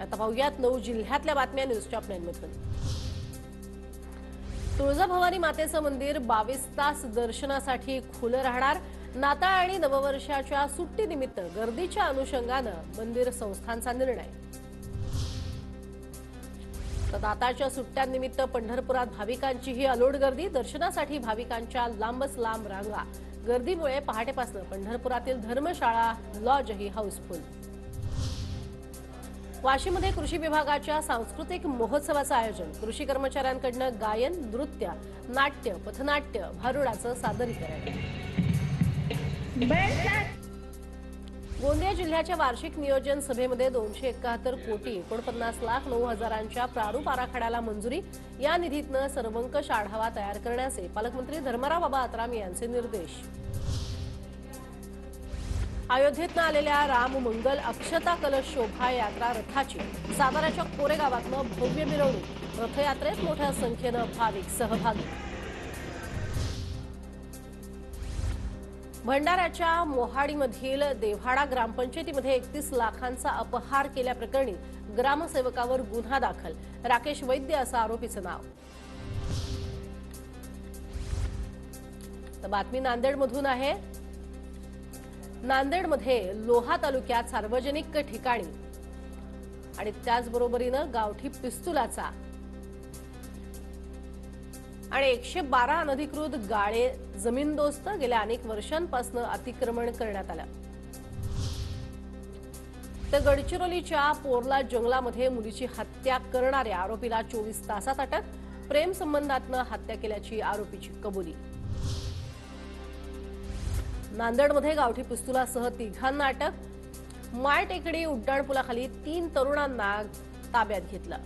आता पाहूयात 9 जिल्ह्यातल्या बातम्या न्यूज टॉप 9 मधून। तुळजाभवानी मातेचं मंदिर 22 तास दर्शनासाठी खुलं राहणार। नाताळ आणि नववर्षाच्या सुट्टीनिमित्त गर्दीच्या अनुषंगानं मंदिर संस्थांचा निर्णय। तर नाताळच्या सुट्ट्यांनिमित्त पंढरपुरात भाविकांचीही अलोट गर्दी। दर्शनासाठी भाविकांच्या लांबच लांब रांगा। गर्दीमुळे पहाटेपासून पंढरपुरातील धर्मशाळा लॉजही हाऊसफुल। वाशीमध्ये कृषी विभागाच्या सांस्कृतिक महोत्सवाचं आयोजन। कृषी कर्मचाऱ्यांकडून गायन, नृत्य, नाट्य, पथनाट्य, भारुडाचं सादरीकरण। गोंदिया जिल्ह्याच्या वार्षिक नियोजन सभेमध्ये 271 कोटी 49,09,000च्या प्रारूप आराखड्याला मंजुरी। या निधीतनं सर्वंकष आढावा तयार करण्याचे पालकमंत्री धर्मराव बाबा आत्राम यांचे निर्देश। अयोध्येतनं आलेल्या राम मंगल अक्षता कलश शोभा यात्रा रथाची साताऱ्याच्या कोरेगावातनं भव्य मिरवणूक। रथयात्रेत मोठ्या संख्येनं भाविक सहभागी। भंडाऱ्याच्या मोहाडीमधील देव्हाडा ग्रामपंचायतीमध्ये 31 लाखांचा अपहार केल्याप्रकरणी ग्रामसेवकावर गुन्हा दाखल। राकेश वैद्य असं आरोपीचं नाव। तर बातमी नांदेडमधून आहे। नांदेडमध्ये लोहा तालुक्यात सार्वजनिक ठिकाणी आणि त्याचबरोबरीनं गावठी पिस्तुलाचा आणि 112 अनधिकृत गाळे जमीनदोस्त गेल्या अनेक वर्षांपासून अतिक्रमण करण्यात आलं। तर गडचिरोलीच्या पोर्ला जंगलामध्ये मुलीची हत्या करणाऱ्या आरोपीला 24 तासात अटक। प्रेम संबंधातनं हत्या केल्याची आरोपीची कबुली। नांदेडमध्ये गावठी पिस्तुलासह 3 अटक। माळटेकडी उड्डाणपुलाखाली 3 तरुणांना ताब्यात घेतलं।